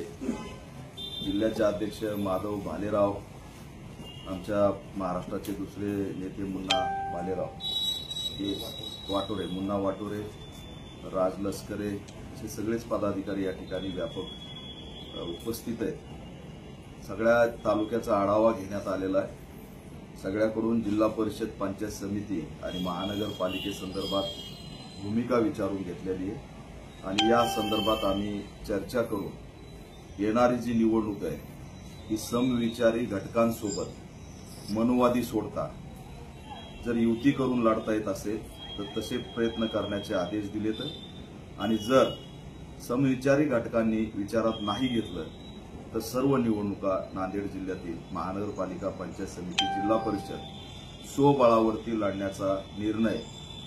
जिल्ह्याचे अध्यक्ष माधव भालेराव, आमच्या महाराष्ट्राचे दुसरे नेते मुन्ना भालेराव, हे मुन्ना वाटोरे, राज लष्करे असे सगळेच पदाधिकारी या ठिकाणी व्यापक उपस्थित आहेत। सगळ्या तालुक्याचा आढावा घेण्यात आलेला आहे। सगळ्याकडून जिल्हा परिषद, पंचायत समिती आणि महानगरपालिकेसंदर्भात भूमिका विचारून घेतलेली आहे आणि या संदर्भात आम्ही चर्चा करून येणारी जी निवडणूक आहे ही समविचारी घटकांसोबत मनोवादी सोडता जर युती करून लढता येत असेल तर तसे प्रयत्न करण्याचे आदेश दिलेत आणि जर समविचारी घटकांनी विचारात नाही घेतलं तर सर्व निवडणुका नांदेड जिल्ह्यातील महानगरपालिका, पंचायत समिती, जिल्हा परिषद स्वबळावरती लढण्याचा निर्णय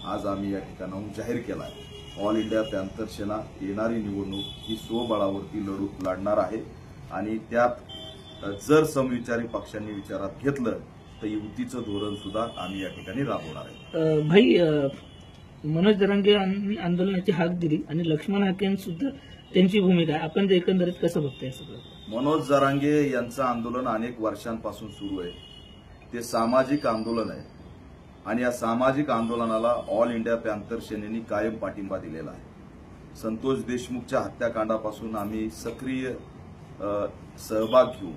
आज आम्ही या ठिकाणाहून जाहीर केला आहे। ऑल इंडिया पॅन्थर सेना येणारी निवडणूक ही स्वबळावरती लढणार आहे आणि त्यात जर समविचारी पक्षांनी विचारात घेतलं तर युतीचं धोरण सुद्धा आम्ही या ठिकाणी राबवणार आहे। भाई, मनोज जरांगे आंदोलनाची हाक दिली आणि लक्ष्मण हाकेन सुद्धा त्यांची भूमिका आहे, आपण ते एकंदरीत कसं बघताय? सगळं मनोज जरांगे यांचं आंदोलन अनेक वर्षांपासून सुरू आहे। ते सामाजिक आंदोलन आहे आणि या सामाजिक आंदोलनाला ऑल इंडिया पॅन्थर सेनेने कायम पाठिंबा दिलेला आहे। संतोष देशमुखच्या हत्याकांडापासून आम्ही सक्रिय सहभाग घेऊन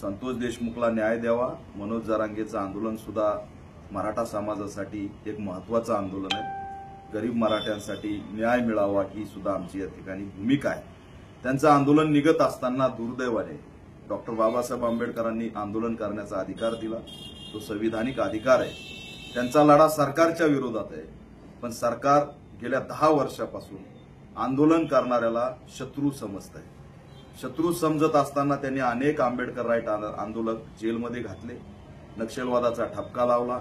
संतोष देशमुखला न्याय द्यावा, मनोज जरांगेचं आंदोलन सुद्धा मराठा समाजासाठी एक महत्त्वाचं आंदोलन आहे। गरीब मराठ्यांसाठी न्याय मिळावा ही सुद्धा आमची या ठिकाणी भूमिका आहे। त्यांचं आंदोलन निघत असताना दुर्दैवाने डॉक्टर बाबासाहेब आंबेडकरांनी आंदोलन करण्याचा अधिकार दिला, तो संविधानिक अधिकार आहे। त्यांचा लढा सरकारच्या विरोधात आहे, पण सरकार गेल्या 10 वर्षापासून आंदोलन करणाऱ्याला शत्रू समजत आहे। शत्रू समजत असताना त्यांनी अनेक आंबेडकर राईट आंदोलक जेलमध्ये घातले, नक्षलवादाचा ठपका लावला,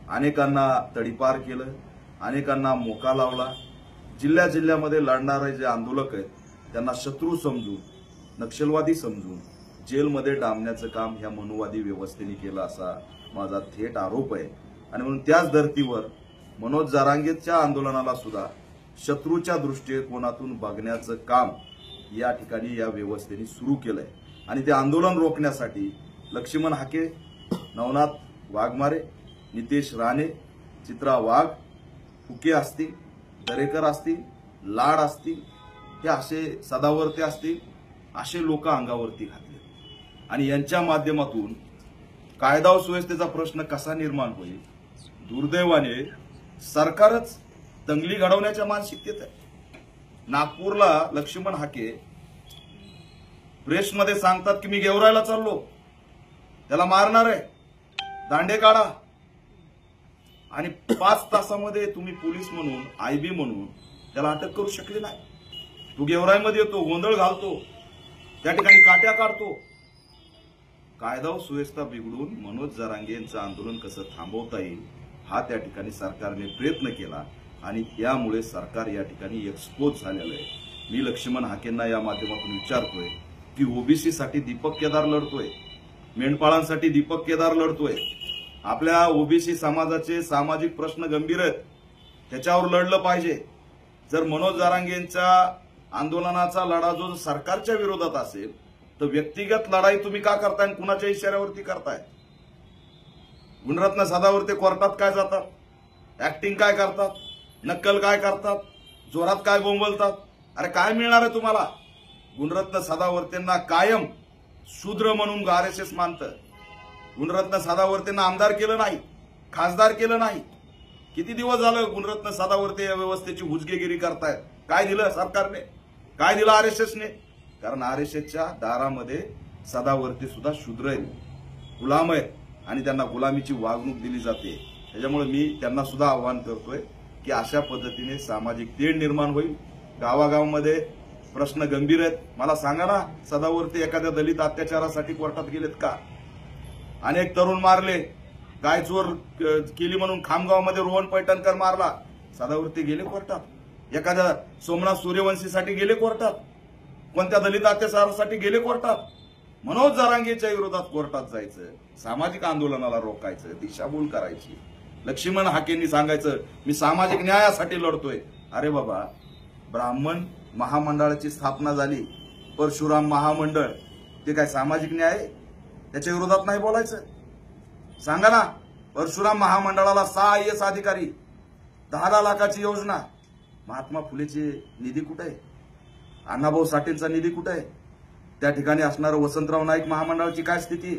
अनेकांना तडीपार केलं, अनेकांना मोका लावला। जिल्ह्यामध्ये लढणारे जे आंदोलक आहेत त्यांना शत्रू समजून, नक्षलवादी समजून जेलमध्ये डांबण्याचं काम ह्या मनुवादी व्यवस्थेने केलं असा माझा थेट आरोप आहे आणि म्हणून त्याच धर्तीवर मनोज जरांगेच्या आंदोलनाला सुद्धा शत्रूच्या दृष्टिकोनातून बघण्याचं काम या ठिकाणी या व्यवस्थेने सुरू केलंय आणि ते आंदोलन रोखण्यासाठी लक्ष्मण हाके, नवनाथ वाघमारे, नितेश राणे, चित्रा वाघ, फुके असतील, दरेकर असतील, लाड असतील, हे असे सदावर्ते असतील, असे लोक अंगावरती घातले आणि यांच्या माध्यमातून कायदा व सुव्यवस्थेचा प्रश्न कसा निर्माण होईल? दुर्दैवाने सरकारच दंगली घडवण्याच्या मानसिकतेत आहे। नागपूरला लक्ष्मण हाके प्रेसमध्ये सांगतात की मी गेवरायला चाललो, त्याला मारणार आहे, दांडे काढा, आणि 5 तासामध्ये तुम्ही पोलीस म्हणून, आयबी म्हणून त्याला अटक करू शकले नाही। तो गेवराईमध्ये येतो, गोंधळ घालतो, त्या ठिकाणी काट्या काढतो। कायदा व सुव्यवस्था बिघडून मनोज जरांगे यांचं आंदोलन कसं थांबवता येईल हा त्या ठिकाणी सरकारने प्रयत्न केला आणि त्यामुळे सरकार या ठिकाणी एक्सपोज झालेलं आहे। मी लक्ष्मण हाकेंना या माध्यमातून विचारतोय की ओबीसी साठी दीपक केदार लढतोय, मेंढपाळांसाठी दीपक केदार लढतोय, आपल्या ओबीसी समाजाचे सामाजिक प्रश्न गंभीर आहेत, त्याच्यावर लढलं पाहिजे। जर मनोज जरांगेंच्या आंदोलनाचा लढा जो सरकारच्या विरोधात असेल तर व्यक्तिगत लढाई तुम्ही का करताय आणि कुणाच्या इशाऱ्यावरती करताय? गुणरत्न सदावर्ते कोर्टात काय जातात, ऍक्टिंग काय करतात, नक्कल काय करतात, जोरात काय बोंबलतात? अरे काय मिळणार आहे तुम्हाला? गुणरत्न सदावर्तेंना कायम शूद्र म्हणून आरएसएस मानतं। गुणरत्न सदावर्तेंना आमदार केलं नाही, खासदार केलं नाही। किती दिवस झालं गुणरत्न सदावर्ते या व्यवस्थेची हुजगेगिरी करतायत? काय दिलं सरकारने, काय दिलं आरएसएसने? कारण आरएसएसच्या दारामध्ये सदावर्ते सुद्धा शूद्र आहेत, गुलाम आहेत आणि त्यांना गुलामीची वागणूक दिली जाते। त्याच्यामुळे मी त्यांना सुद्धा आवाहन करतोय की अशा पद्धतीने सामाजिक तेढ निर्माण होईल। गावागावामध्ये प्रश्न गंभीर आहेत। मला सांगा ना, सदावर्ते एखाद्या दलित अत्याचारासाठी कोर्टात गेलेत का? अनेक तरुण मारले, गाय चोर केली म्हणून खामगावमध्ये रोहन पैठणकर मारला, सदावर्ते गेले कोर्टात। एखाद्या सोमनाथ सूर्यवंशीसाठी गेले कोर्टात, कोणत्या दलित अत्याचारासाठी गेले कोर्टात। मनोज जरांगेच्या विरोधात कोर्टात जायचं, सामाजिक आंदोलनाला रोखायचं, दिशाभूल करायची। लक्ष्मण हाकेंनी सांगायचं मी सामाजिक न्यायासाठी लढतोय। अरे बाबा, ब्राह्मण महामंडळाची स्थापना झाली, परशुराम महामंडळ ते काय सामाजिक न्याय आहे? त्याच्या विरोधात नाही बोलायचं? सांगा ना. परशुराम महामंडळाला 6 IAS अधिकारी, 10 लाखाची योजना. महात्मा फुलेचे निधी कुठे आहे? अण्णाभाऊ साठेंचा निधी कुठे आहे? त्या ठिकाणी असणारं वसंतराव नाईक महामंडळाची काय स्थिती आहे?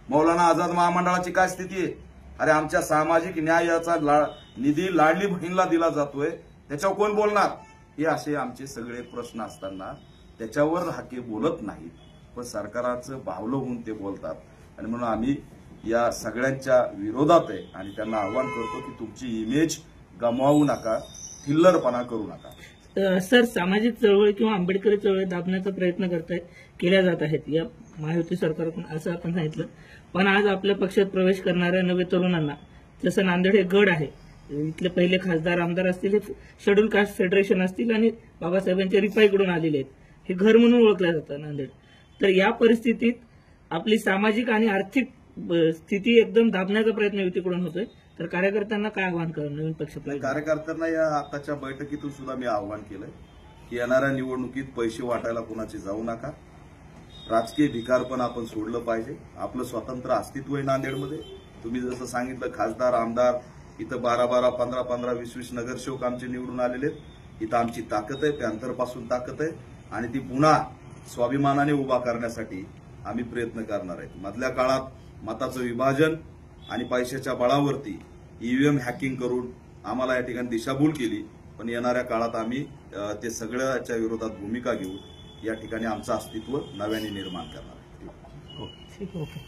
मौलाना आझाद महामंडळाची काय स्थिती आहे? अरे आमच्या सामाजिक न्यायाचा निधी लाडली बहीणला दिला जातोय, त्याच्यावर कोण बोलणार? हे असे आमचे सगळे प्रश्न असताना त्याच्यावर हाके बोलत नाहीत, पण सरकाराचं बावलं होऊन ते बोलतात. आणि म्हणून आम्ही या सगळ्यांच्या विरोधात आहे आणि त्यांना आवाहन करतो की तुमची इमेज गमावू नका, थिल्लरपणा करू नका. सर, सामाजिक चळवळ किंवा आंबेडकरी चळवळ दाबण्याचा प्रयत्न केल्या जात आहेत या महायुती सरकारकडून, असं आपण सांगितलं. पण आज आपल्या पक्षात प्रवेश करणाऱ्या नवे तरुणांना, जसं नांदेड हे गड आहे, इथले पहिले खासदार आमदार असतील, हे शेड्यूल कास्ट फेडरेशन असतील आणि बाबासाहेबांच्या रिपाईकडून आलेले आहेत, हे घर म्हणून ओळखलं जातं नांदेड. तर या परिस्थितीत आपली सामाजिक आणि आर्थिक स्थिती एकदम दाबण्याचा प्रयत्न युतीकडून होतोय. तर कार्यकर्त्यांना काय आवाहन करा नवीन पक्ष? कार्यकर्त्यांना या आताच्या बैठकीतून सुद्धा मी आवाहन केलंय की येणाऱ्या निवडणुकीत पैसे वाटायला कोणाचे जाऊ नका. राजकीय भिकारपण आपण सोडलं पाहिजे. आपलं स्वतंत्र अस्तित्व आहे नांदेडमध्ये. तुम्ही जसं सांगितलं, खासदार आमदार इथं 12-12, 15-15, 20-20 नगरसेवक आमचे निवडून आलेले आहेत. इथं आमची ताकद आहे, पॅन्थरपासून ताकद आहे आणि ती पुन्हा स्वाभिमानाने उभा करण्यासाठी आम्ही प्रयत्न करणार आहेत. मधल्या काळात मताचं विभाजन आणि पैशाच्या बळावरती EVM हॅकिंग करून आम्हाला या ठिकाणी दिशाभूल केली, पण येणाऱ्या काळात आम्ही ते सगळ्याच्या विरोधात भूमिका घेऊन या ठिकाणी आमचं अस्तित्व नव्याने निर्माण करणार आहे. ठीक, ओके.